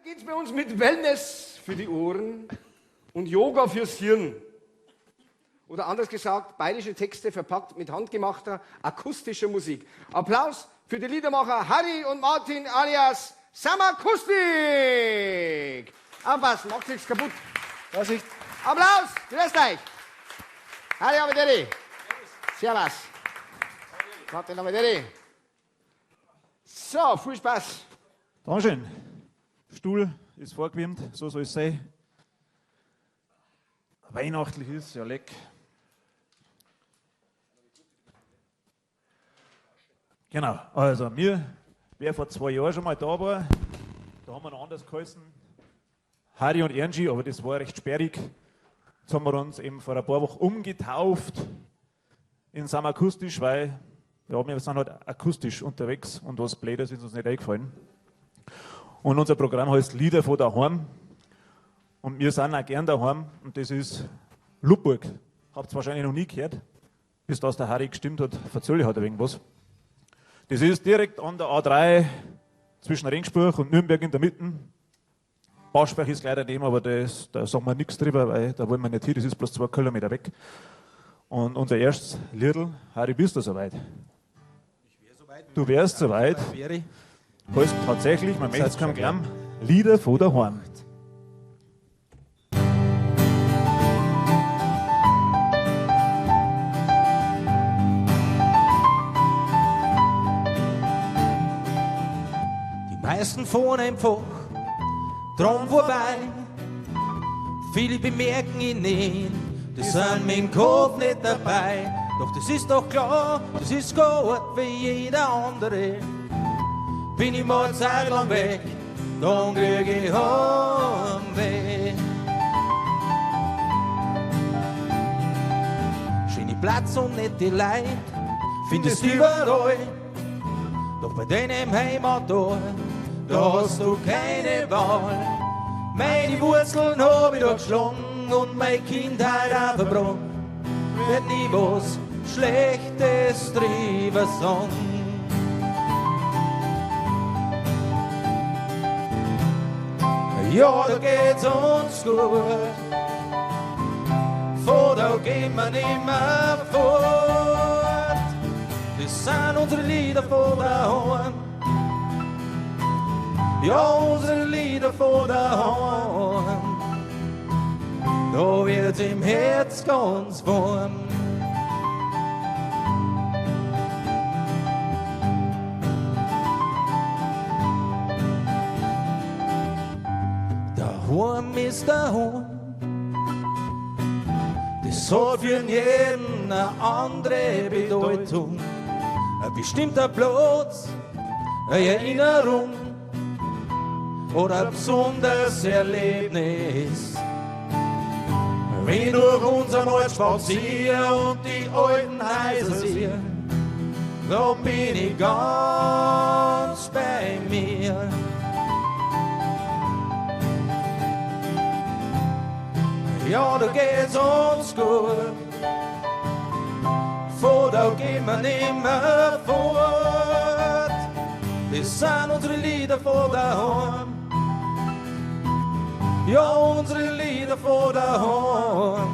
geht's bei uns mit Wellness für die Ohren und Yoga fürs Hirn. Oder anders gesagt, bayerische Texte verpackt mit handgemachter akustischer Musik. Applaus für die Liedermacher Harry und Martin alias Samakustik. Aufpassen, macht nichts kaputt. Vorsicht. Applaus, grüßt euch. Harry Avederi. Servus. Martin Avederi. So, viel Spaß. Dankeschön. Stuhl ist vorgewärmt, so soll es sein. Weihnachtlich ist, ja leck. Genau, also wer vor 2 Jahren schon mal da war, da haben wir noch anders geheißen. Harry und Erngi, aber das war recht sperrig. Jetzt haben wir uns eben vor ein paar Wochen umgetauft in Samakustisch, weil ja, wir sind halt akustisch unterwegs und was Blödes ist uns nicht eingefallen. Und unser Programm heißt Lieder von daheim. Und wir sind auch gern daheim und das ist Lubburg. Habt ihr wahrscheinlich noch nie gehört. Bis das der Harry gestimmt hat, erzähle ich halt irgendwas. Das ist direkt an der A3 zwischen Regensburg und Nürnberg in der Mitte. Bausberg ist leider daneben, aber da sagen wir nichts drüber, weil da wollen wir nicht hin, das ist bloß 2 Kilometer weg. Und unser erstes Liedl, Harry, bist du soweit? Ich wäre soweit. Du wärst soweit. Heißt tatsächlich, man möchte es kaum glauben, Lieder von daheim. Die meisten fahren einfach drum vorbei. Viele bemerken ihn nicht, die sind mit dem Kopf nicht dabei. Doch das ist doch klar, das ist gut wie jeder andere. Bin ich mal Zeit lang weg, dann krieg ich Heimweh. Schöne Platz und nette Leute findest du überall. Doch bei denen im Heimatort, da hast du keine Wahl. Meine Wurzeln hab ich da geschlagen und meine Kindheit auch verbrannt. Wird nie was Schlechtes drüber sagen. Ja, da geht's uns gut, von da gehen wir nimmer fort. Das sind unsere Lieder von daheim. Ja, unsere Lieder von daheim. Da wird's im Herz ganz warm. Daheim ist daheim. Das hat für jeden eine andere Bedeutung. Ein bestimmter Platz, eine Erinnerung oder ein besonderes Erlebnis. Wenn ich durch unser Wald spaziere und die alten Häuser sehe, da bin ich ganz bei mir. Ja, da geht's uns gut, von da gehen wir nimmer fort. Das sind unsere Lieder von daheim. Ja, unsere Lieder von daheim.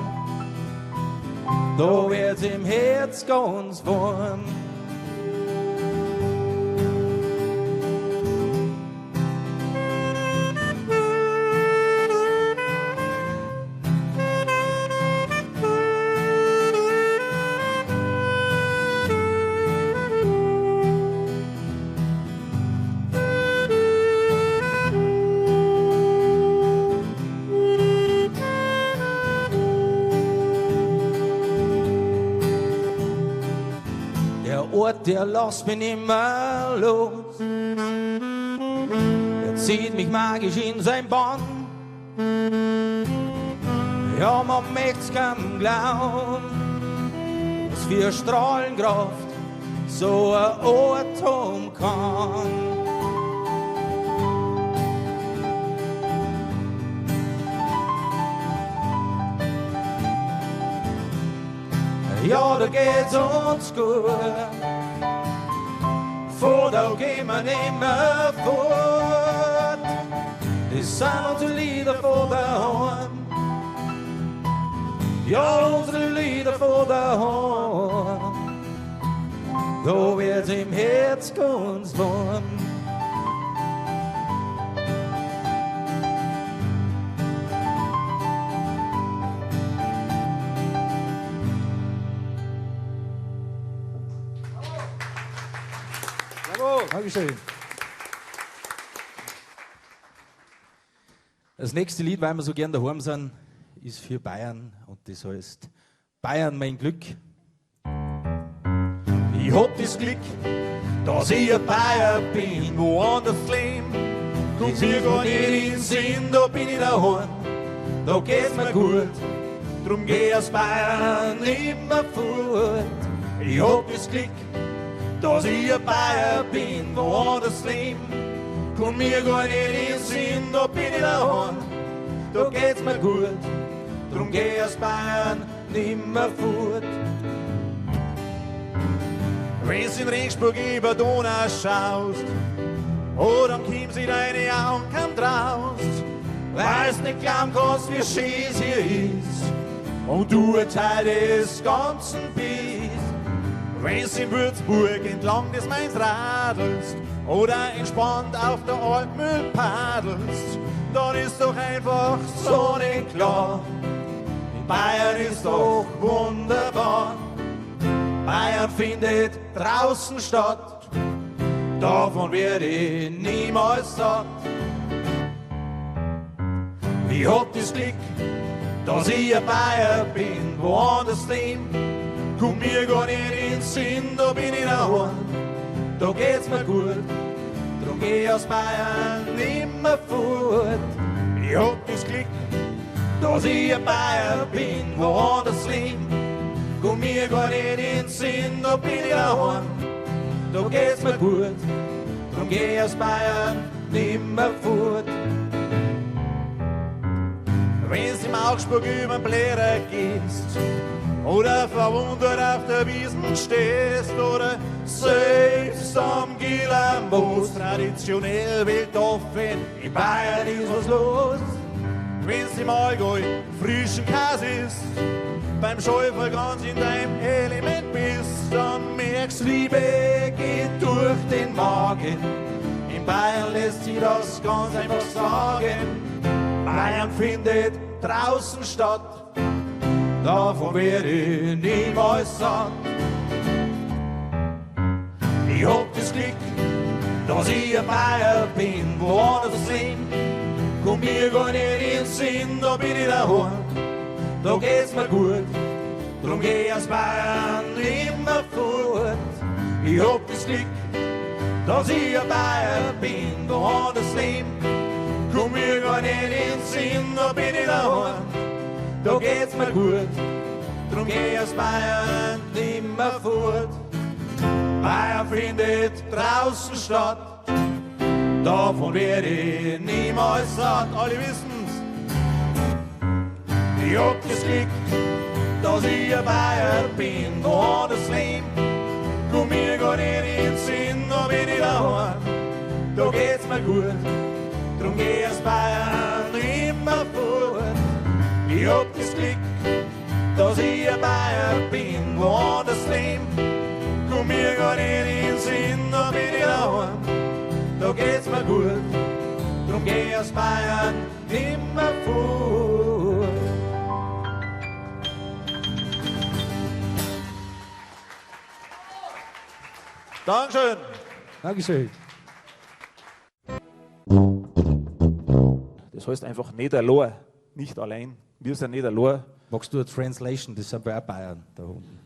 Da wird's im Herz ganz warm. Der lässt mich nimmer los. Er zieht mich magisch in sein Bann. Ja, man möcht's kaum glauben, was für Strahlenkraft so ein Ort haben kann. Ja, da geht's uns gut, von da gehen wir nimmer fort. das sind unsere Lieder von daheim. Ja, unsere Lieder von daheim. Da wird's im Herz ganz warm. Dankeschön. Das nächste Lied, weil wir so gern daheim sind, ist für Bayern und das heißt Bayern mein Glück. Ich hab das Glück, dass ich ein Bayer bin, woanders leben. Kommt mir gar nicht in den Sinn, da bin ich daheim, da geht's mir gut. Drum geh aus Bayern immer fort. Ich hab das Glück, dass ich ein Bayer bin, woanders leben. Kommt mir gar nicht in den Sinn, da bin ich daheim, da geht's mir gut. Drum geh aus Bayern nimmer fort. Wenn's in Regensburg über Donau schaust, oh, dann kommst in deine Augen kaum traust, weil's nicht glauben kannst, wie schön es hier ist, und du ein Teil des Ganzen bist. Wenn's in Würzburg entlang des Mains radelst, oder entspannt auf der Alpmühl paddelst, dann ist doch einfach sonnenklar. In Bayern ist doch wunderbar. Bayern findet draußen statt, davon werde ich niemals satt. Ich hab das Glück, dass ich ein Bayer bin, woanders leben. Kommt mir gar nicht in den Sinn, da bin ich daheim, da geht's mir gut. Drum geh aus Bayern nimmer fort. Ich hab das Glück, dass ich ein Bayer bin, woanders leben. Komm mir gar nicht in den Sinn, da bin ich daheim, da geht's mir gut. Drum geh aus Bayern nimmer fort. Wenn's im Augsburg über den Bläder gehst, oder verwundert auf der Wiesn stehst, oder selbst am Gillermoos, traditionell weltoffen, in Bayern ist was los. Wenn's im Allgäu frischen Käse isst, beim Schäufer ganz in deinem Element bist, dann merkst Liebe geht durch den Magen. In Bayern lässt sich das ganz einfach sagen. Bayern findet draußen statt, davon werde ich niemals satt. Ich hab das Glück, dass ich ein Bayer bin, woanders leben. Komm mir gar nicht in den Sinn, da bin ich daheim, da geht's mir gut. Drum geh aus Bayern immer fort. Ich hab das Glück, dass ich ein Bayer bin, woanders leben. Komm mir gar nicht in den Sinn, da bin ich daheim, da geht's mir gut. Drum geh aus Bayern nimmer fort. Bayern findet draußen statt, davon werde ich niemals satt. Alle wissen's. Ich hab das Glück, dass ich ein Bayer bin, woanders leben. Komm mir gar nicht in den Sinn, da bin ich daheim, da geht's mir gut. Drum geh aus Bayern immer fort. Ich hab das Glück, dass ich ein Bayer bin, woanders leben. Komm mir gar nicht in den Sinn, da bin ich daheim, da geht's mir gut. Drum geh aus Bayern immer fort. Dankeschön. Dankeschön. Das heißt einfach nicht allein, nicht allein. Wir sind nicht allein. Magst du eine Translation? Das sind bei Bayern da unten.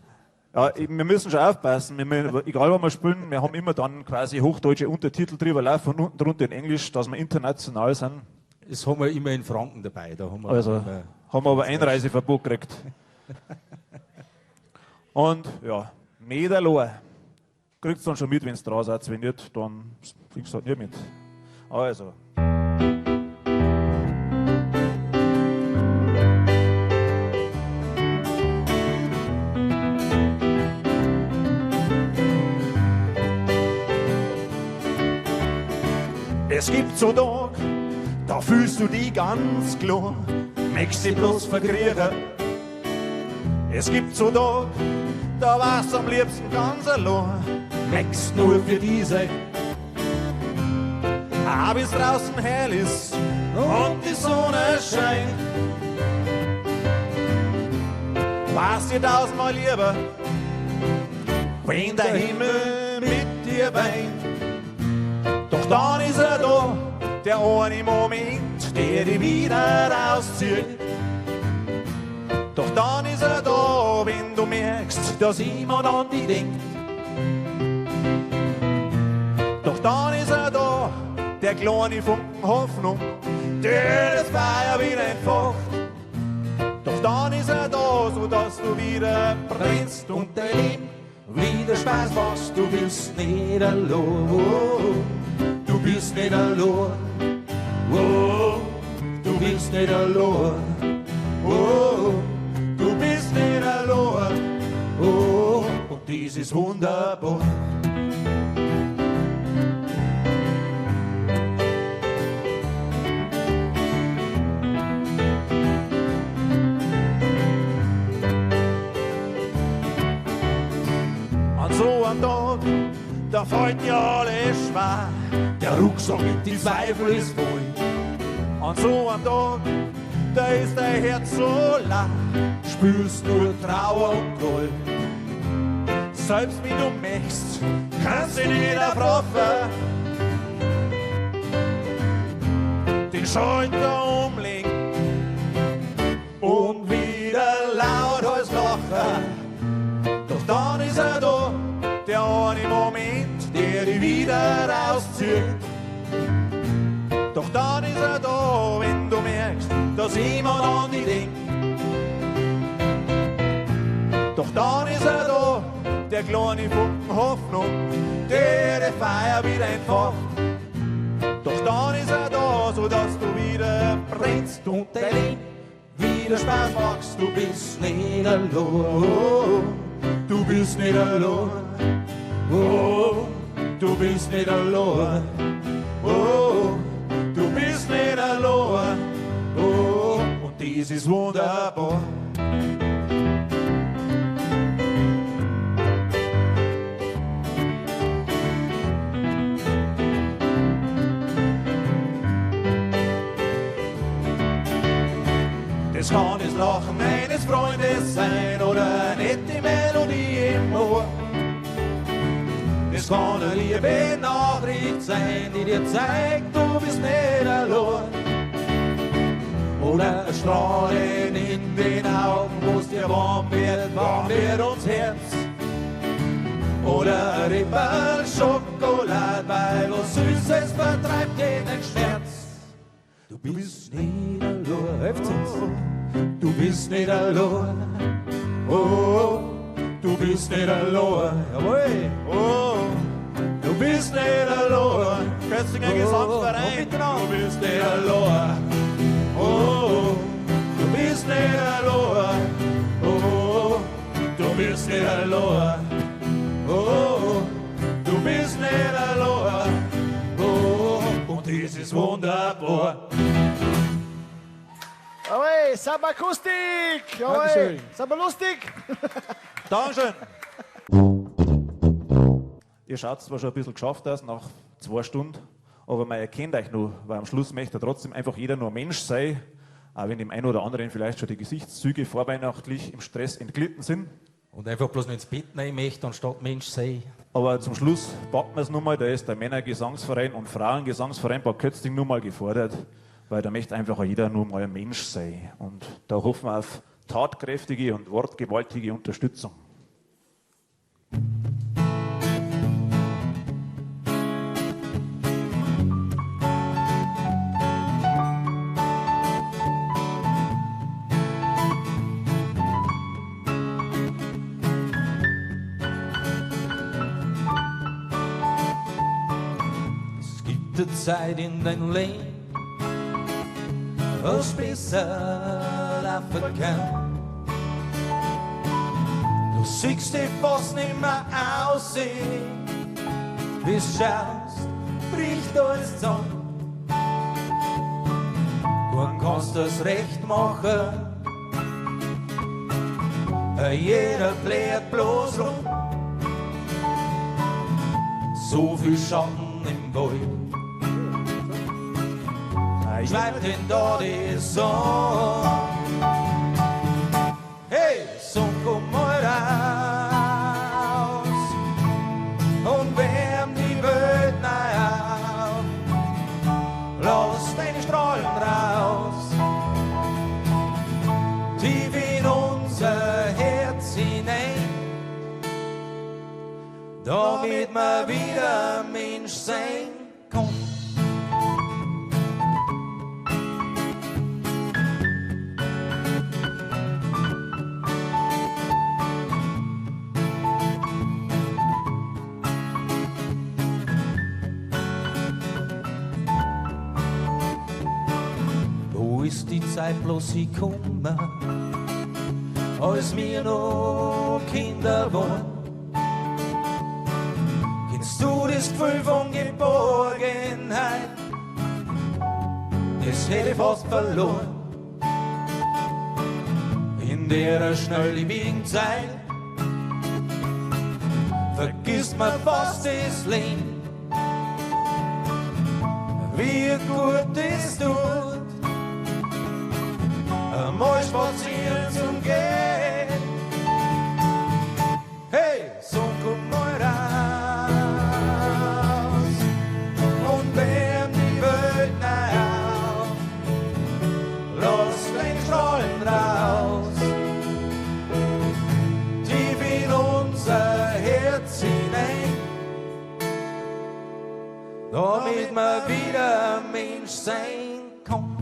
Ja, wir müssen schon aufpassen. Egal, was wir spielen, wir haben immer dann quasi hochdeutsche Untertitel drüber laufen und unten drunter in Englisch, dass wir international sind. Das haben wir immer in Franken dabei. Da haben wir haben wir aber Einreiseverbot gekriegt. Und ja, nicht allein. Kriegst du dann schon mit, wenn es dran seid. Wenn nicht, dann kriegst du halt nicht mit. Also. Es gibt so Tag, da fühlst du die ganz klar, möchtest sie bloß verkriegen. Es gibt so Tag, da warst du am liebsten ganz allein, möchtest nur für die sein. Aber bis draußen hell ist und die Sonne scheint, war's dir tausendmal lieber, wenn der Himmel mit dir weint. Doch dann ist er da, der eine Moment, der dich wieder rauszieht. Doch dann ist er da, wenn du merkst, dass jemand an dich denkt. Doch dann ist er da, der kleine Funken Hoffnung, der das Feuer wieder entfacht. Doch dann ist er da, so dass du wieder brennst und dein Leben wieder Spaß machst. Du bist nicht allein, du bist nicht allein, du bist nicht allein, du bist nicht allein, und dies ist wunderbar. So ein Tag, da fällt dir alles schwer, der Rucksack mit die Zweifel ist voll. An so einem Tag, da ist dein Herz so leer, spürst nur Trauer und Groll. Selbst wie du möchtest, kannst du nicht erfraffen, den Schalter umlegen und wieder laut als lachen. Doch dann ist er da, der eine Moment, der dich wieder rauszieht. Doch dann ist er da, wenn du merkst, dass jemand an dich denkt. Doch dann ist er da, der kleine Funken Hoffnung, der das Feuer wieder entfacht. Doch dann ist er da, so dass du wieder brennst und dein Leben wieder Spaß machst. Du bist nicht allein. Du bist nicht allein, du bist nicht allein, du bist nicht allein, und dies ist wunderbar. Das kann das Lachen eines Freundes sein oder eine nette Melodie im Ohr. Das kann eine liebe Nachricht sein, die dir zeigt, du bist nicht allein. Oder ein Strahlen in den Augen, wo es dir warm wird uns Herz. Oder ein Rippel Schokolade, weil was Süßes vertreibt jeden Schmerz. Du bist nicht allein, du bist nicht allein, du bist nicht allein, jawohl, du bist nicht allein, Kötzinger Gesangsverein, du bist nicht allein, du bist nicht allein, du bist nicht allein, du bist nicht allein, und dies ist wunderbar. Jawohl, Samba Akustik! Jawohl, Dankeschön. Samba lustig! Dankeschön. Ihr schaut zwar schon ein bisschen geschafft aus, nach 2 Stunden, aber man erkennt euch nur, weil am Schluss möchte trotzdem einfach jeder nur Mensch sein, auch wenn dem einen oder anderen vielleicht schon die Gesichtszüge vorweihnachtlich im Stress entglitten sind. Und einfach bloß nicht ins Bett rein möchte, anstatt Mensch sein. Aber zum Schluss packen wir es nochmal, da ist der Männergesangsverein und Frauengesangsverein Bad Kötzting nur mal gefordert, weil da möchte einfach jeder nur mal ein Mensch sein. Und da hoffen wir auf tatkräftige und wortgewaltige Unterstützung. Es gibt eine Zeit in deinem Leben, was besser laufen kann. Du siehst dich fast nicht mehr aussehen, wie du schaust, bricht alles zusammen. kannst das recht machen. Jeder bläht bloß rum, so viel Schatten im Wald. Bleibt denn da die Sonne? Hey, Sonne, komm mal raus und wärm die Welt neu auf. Lass deine Strahlen raus, tief in unser Herz hinein, damit wir wieder Mensch sein können. Ist die Zeit bloß gekommen, als wir noch Kinder waren. Kennst du das Gefühl von Geborgenheit? Das hätte ich fast verloren in der schnelllebigen Zeit. Vergisst man fast das Leben, wie gut es tut, einmal spazieren zum Gehen. Hey, so komm mal raus und wärm die Welt neu auf. Lass deine Strahlen raus, tief in unser Herz hinein, damit wir wieder Mensch sein können.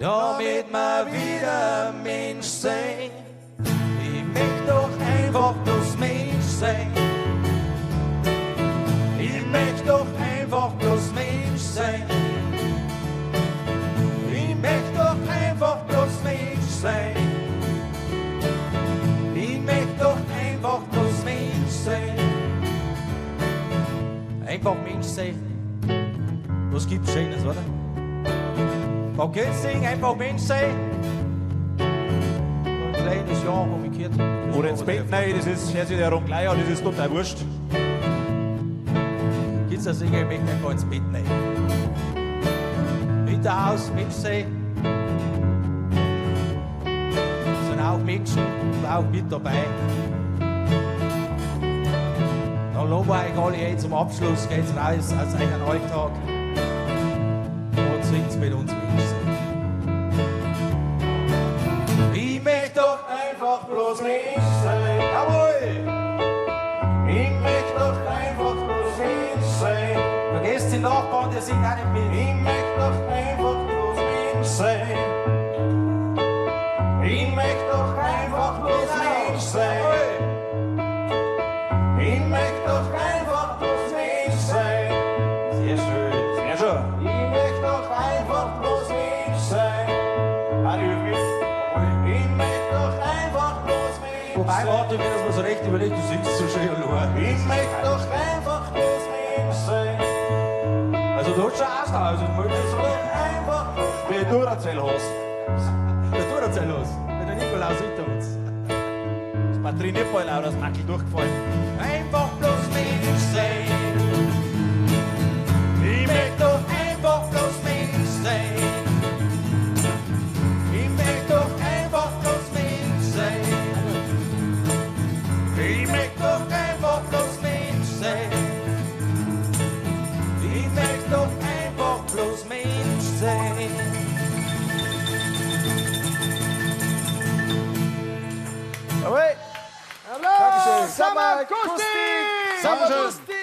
Damit wir wieder Mensch sein. Ich möchte doch einfach bloß Mensch sein. Ich möchte doch einfach bloß Mensch sein. Ich möchte doch einfach bloß Mensch sein. Ich möchte doch einfach bloß Mensch sein. Einfach Mensch sein. Was gibt's Schönes, oder? Man kann singen, einfach Mensch sein. Ein kleines Jahr umgekehrt. Oder ins Bett rein, das ist, hört sich der Rum gleich an, das ist total wurscht. Gibt's da singen, ich möchte einfach ins Bett rein. Hinterhaus, Mensch sein. Sind auch Menschen, auch mit dabei. Dann lassen wir euch alle ein zum Abschluss, geht's raus aus euren Alltag. Und singt's mit uns Mensch sein. Ich möchte doch einfach bloß Mensch sein. Jawohl! Ich möchte doch einfach bloß Mensch sein. Vergesst den Nachbarn, der singt auch nicht mit. Ich möchte doch einfach bloß Mensch sein. Ich möchte doch einfach bloß Mensch sein. Ich möchte doch einfach bloß Mensch sein. Sehr schön, sehr schön. Ich möchte doch einfach bloß Mensch sein. Ich möchte doch einfach bloß Mensch sein. Wobei, warte, wenn das mal so recht überlegt, du singst so schön, Lohr. Ich möchte doch einfach bloß Mensch sein. Also du schaust aus, ich möchte so einfach bloß Mensch sein. Wie du erzähl hast. Der Duracell-Haus, mit der Nikolaus hinter uns. Das Batterienball auch das Nackel durchgefallen. Einfach bloß Mensch sein. Ich möchte doch einfach bloß Mensch sein. Ich möchte doch einfach bloß Mensch sein. sein. Jawohl. Applaus! Samakustik! Samakustik! Samakustik!